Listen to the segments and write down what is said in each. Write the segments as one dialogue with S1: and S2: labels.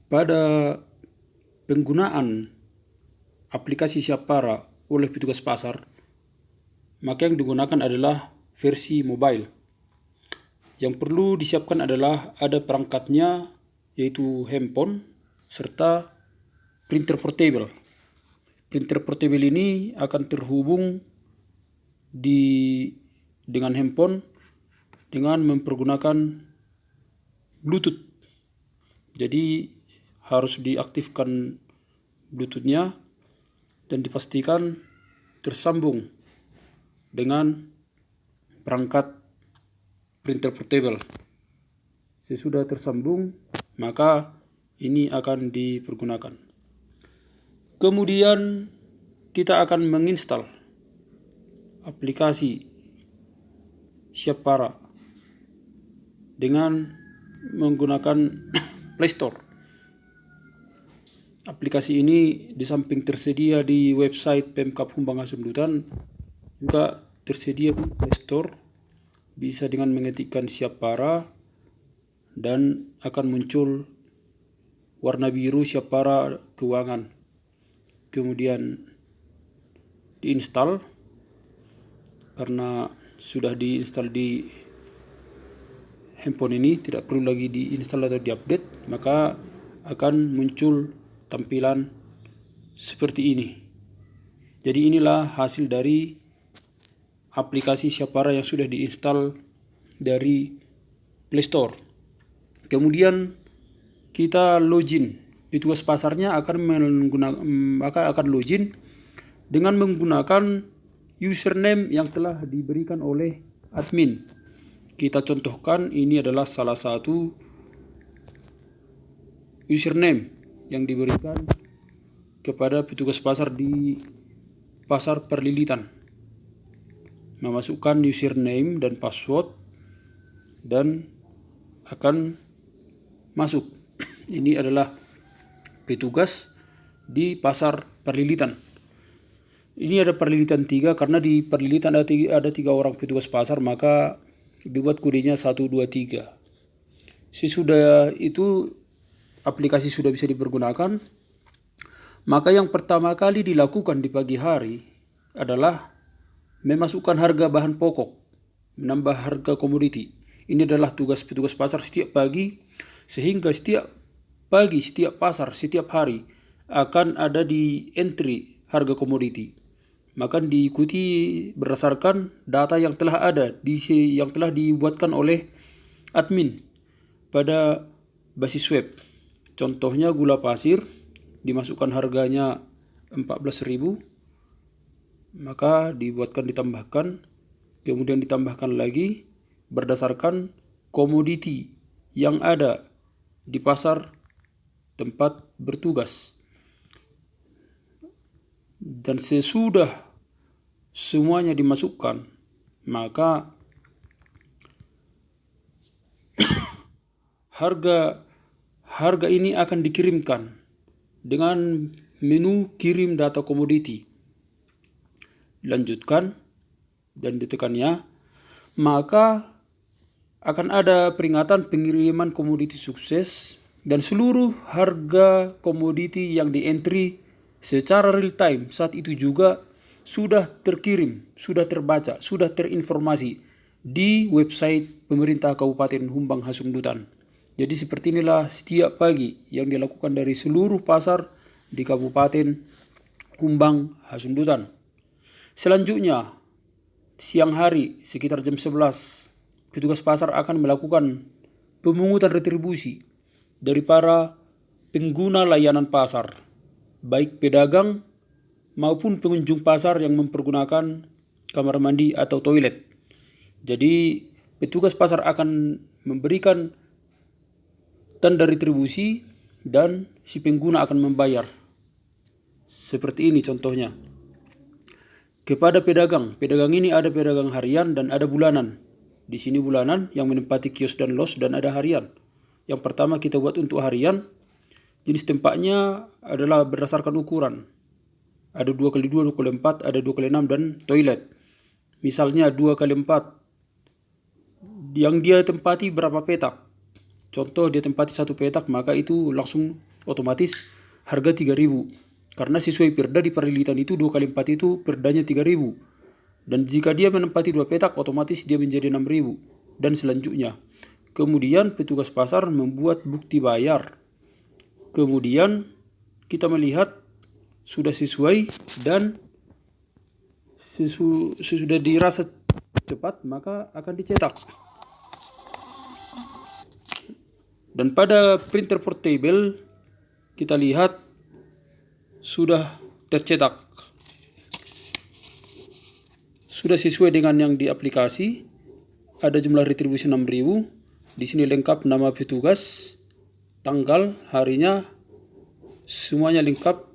S1: pada penggunaan aplikasi Siapara oleh petugas pasar, maka yang digunakan adalah versi mobile. Yang perlu disiapkan adalah ada perangkatnya, yaitu handphone serta printer portable. Printer portable ini akan terhubung dengan handphone dengan mempergunakan Bluetooth. Jadi harus diaktifkan Bluetooth-nya dan dipastikan tersambung dengan perangkat printer portable. Sesudah tersambung, maka ini akan dipergunakan. Kemudian kita akan menginstal aplikasi Siapara dengan menggunakan Play Store. Aplikasi ini di samping tersedia di website Pemkab Humbang Hasundutan, juga tersedia di Play Store. Bisa dengan mengetikkan Siapara dan akan muncul warna biru Siapara Keuangan. Kemudian diinstal. Karena sudah diinstal di handphone ini, tidak perlu lagi diinstal atau diupdate, maka akan muncul tampilan seperti ini. Jadi inilah hasil dari aplikasi Siapara yang sudah diinstal dari Play Store. Kemudian kita login. Petugas pasarnya akan login dengan menggunakan username yang telah diberikan oleh admin. Kita contohkan, ini adalah salah satu username yang diberikan kepada petugas pasar di Pasar Perlilitan. Memasukkan username dan password dan akan masuk. Ini adalah petugas di Pasar Perlilitan. Ini ada Perlilitan 3 karena di Perlilitan ada 3 orang petugas pasar, maka dibuat kodenya 123. Sesudah itu aplikasi sudah bisa dipergunakan, maka yang pertama kali dilakukan di pagi hari adalah memasukkan harga bahan pokok, menambah harga komoditi. Ini adalah tugas petugas pasar setiap pagi, sehingga setiap pagi, setiap pasar, setiap hari akan ada di entry harga komoditi. Maka diikuti berdasarkan data yang telah ada, yang telah dibuatkan oleh admin pada basis web. Contohnya gula pasir, dimasukkan harganya 14.000, maka ditambahkan, kemudian ditambahkan lagi berdasarkan komoditi yang ada di pasar tempat bertugas. Dan sesudah semuanya dimasukkan, maka harga ini akan dikirimkan dengan menu kirim data komoditi. Lanjutkan dan ditekannya, maka akan ada peringatan pengiriman komoditi sukses dan seluruh harga komoditi yang di-entry secara real time saat itu juga sudah terkirim, sudah terbaca, sudah terinformasi di website pemerintah Kabupaten Humbang Hasundutan. Jadi seperti inilah setiap pagi yang dilakukan dari seluruh pasar di Kabupaten Humbang Hasundutan. Selanjutnya, siang hari sekitar jam 11, petugas pasar akan melakukan pemungutan retribusi dari para pengguna layanan pasar, baik pedagang maupun pengunjung pasar yang mempergunakan kamar mandi atau toilet. Jadi petugas pasar akan memberikan tanda retribusi dan si pengguna akan membayar. Seperti ini contohnya. Kepada pedagang ini ada pedagang harian dan ada bulanan. Di sini bulanan yang menempati kios dan los, dan ada harian. Yang pertama kita buat untuk harian, jenis tempatnya adalah berdasarkan ukuran. Ada 2x2, 2x4, ada 2x6 dan toilet. Misalnya 2x4 yang dia tempati berapa petak. contoh dia tempati satu petak, maka itu langsung otomatis harga 3.000. Karena sesuai perda di perlilitan itu 2 kali 4 itu perdanya 3.000. Dan jika dia menempati 2 petak, otomatis dia menjadi 6.000 dan selanjutnya. Kemudian petugas pasar membuat bukti bayar. Kemudian kita melihat sudah sesuai dan sesudah dirasa cepat, maka akan dicetak. Dan pada printer portable kita lihat sudah tercetak. Sudah sesuai dengan yang di aplikasi. Ada jumlah retribusi 6.000. Di sini lengkap nama petugas, tanggal, harinya, semuanya lengkap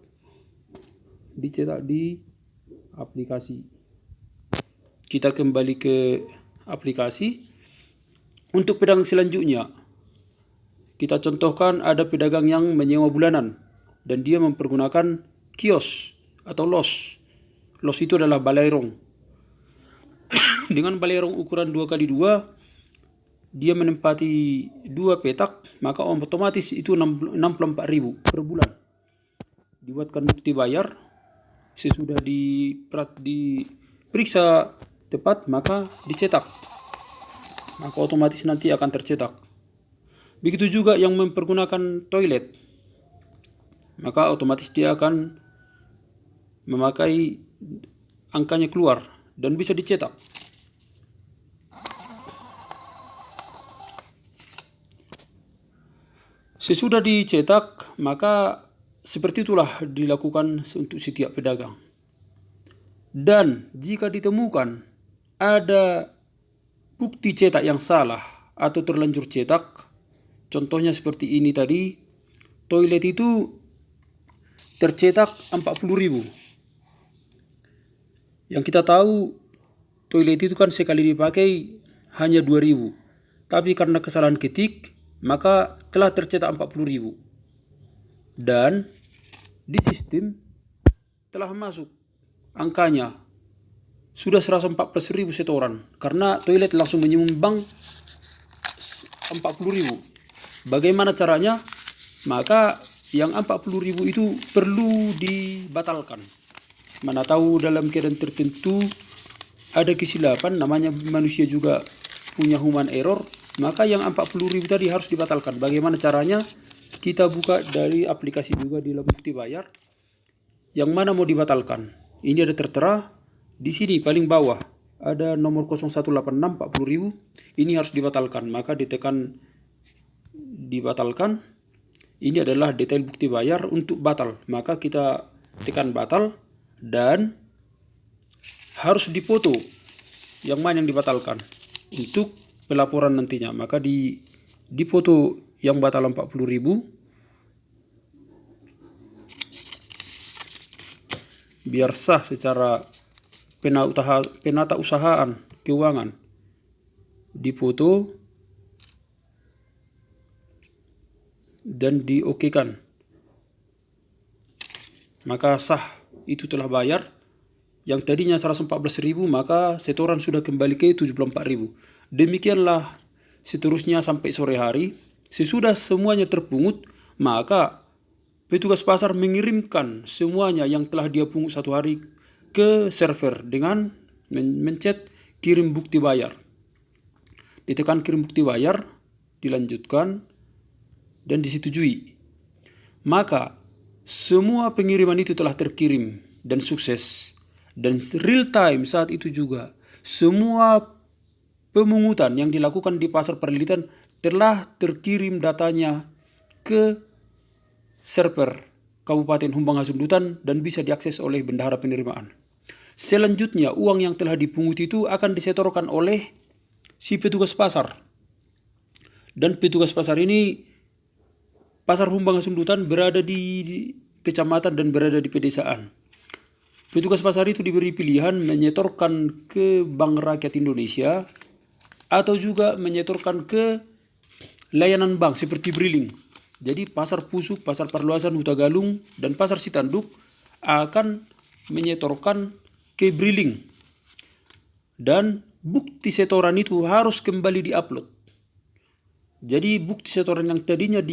S1: dicetak di aplikasi. Kita kembali ke aplikasi. Untuk pedagang selanjutnya, kita contohkan ada pedagang yang menyewa bulanan dan dia mempergunakan kios atau los. Los itu adalah balerong. Dengan balerong ukuran 2x2, dia menempati 2 petak, maka otomatis itu 64.000 per bulan. Dibuatkan bukti bayar, sesudah diperiksa tepat, maka dicetak. Maka otomatis nanti akan tercetak. Begitu juga yang mempergunakan toilet, maka otomatis dia akan memakai angkanya keluar dan bisa dicetak. Sesudah dicetak, maka seperti itulah dilakukan untuk setiap pedagang. Dan jika ditemukan ada bukti cetak yang salah atau terlanjur cetak, contohnya seperti ini tadi, toilet itu tercetak 40.000. Yang kita tahu toilet itu kan sekali dipakai hanya 2.000. Tapi karena kesalahan ketik, maka telah tercetak 40.000. Dan di sistem telah masuk angkanya sudah 114.000 setoran. Karena toilet langsung menyumbang 40.000. Bagaimana caranya? Maka yang 40.000 itu perlu dibatalkan. Mana tahu dalam keadaan tertentu ada kesilapan, namanya manusia juga punya human error, maka yang 40.000 tadi harus dibatalkan. Bagaimana caranya? Kita buka dari aplikasi juga di dalam bukti bayar. Yang mana mau dibatalkan? Ini ada tertera di sini paling bawah. Ada nomor 0186 40.000. Ini harus dibatalkan. Maka ditekan dibatalkan. Ini adalah detail bukti bayar untuk batal. Maka kita tekan batal dan harus dipoto yang mana yang dibatalkan untuk pelaporan nantinya. Maka dipoto yang batal 40.000 biar sah secara penata usahaan keuangan. Dipoto dan diokekan, maka sah, itu telah bayar. Yang tadinya 114.000, maka setoran sudah kembali ke 74.000. Demikianlah seterusnya sampai sore hari. Sesudah semuanya terpungut, maka petugas pasar mengirimkan semuanya yang telah dia pungut satu hari ke server dengan mencet kirim bukti bayar. Ditekan kirim bukti bayar, dilanjutkan dan disetujui. Maka semua pengiriman itu telah terkirim dan sukses. Dan real time saat itu juga semua pemungutan yang dilakukan di pasar perlilitan telah terkirim datanya ke server Kabupaten Humbang Hasundutan dan bisa diakses oleh bendahara penerimaan. Selanjutnya uang yang telah dipungut itu akan disetorkan oleh si petugas pasar. Dan petugas pasar ini, pasar Humbang Hasundutan berada di kecamatan dan berada di pedesaan. Petugas pasar itu diberi pilihan menyetorkan ke Bank Rakyat Indonesia atau juga menyetorkan ke layanan bank seperti Briling. Jadi pasar Pusuk, pasar Perluasan, Hutagalung, dan pasar Sitanduk akan menyetorkan ke Briling. Dan bukti setoran itu harus kembali diupload. Jadi bukti setoran yang tadinya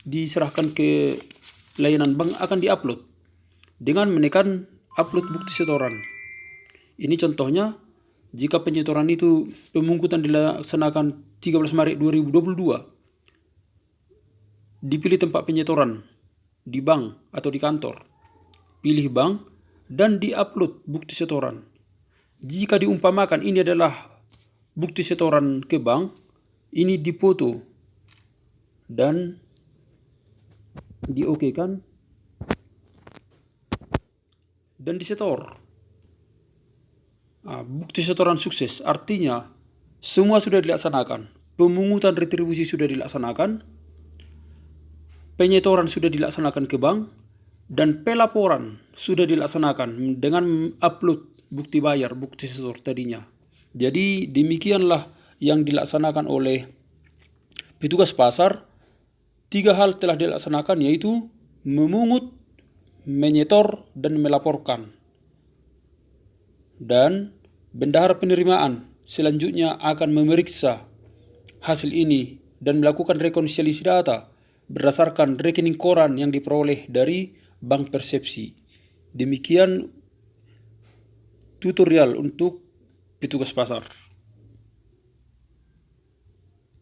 S1: diserahkan ke layanan bank akan diupload dengan menekan upload bukti setoran. Ini contohnya jika penyetoran itu pemungutan dilaksanakan 13 Maret 2022. Dipilih tempat penyetoran di bank atau di kantor. Pilih bank dan diupload bukti setoran. Jika diumpamakan ini adalah bukti setoran ke bank, ini dipoto dan diokekan dan disetor. Bukti setoran sukses artinya semua sudah dilaksanakan. Pemungutan retribusi sudah dilaksanakan, penyetoran sudah dilaksanakan ke bank, dan pelaporan sudah dilaksanakan dengan upload bukti bayar, bukti setor tadinya. Jadi demikianlah yang dilaksanakan oleh petugas pasar. 3 hal telah dilaksanakan, yaitu memungut, menyetor, dan melaporkan. Dan bendahara penerimaan selanjutnya akan memeriksa hasil ini dan melakukan rekonsiliasi data berdasarkan rekening koran yang diperoleh dari Bank Persepsi. Demikian tutorial untuk petugas pasar.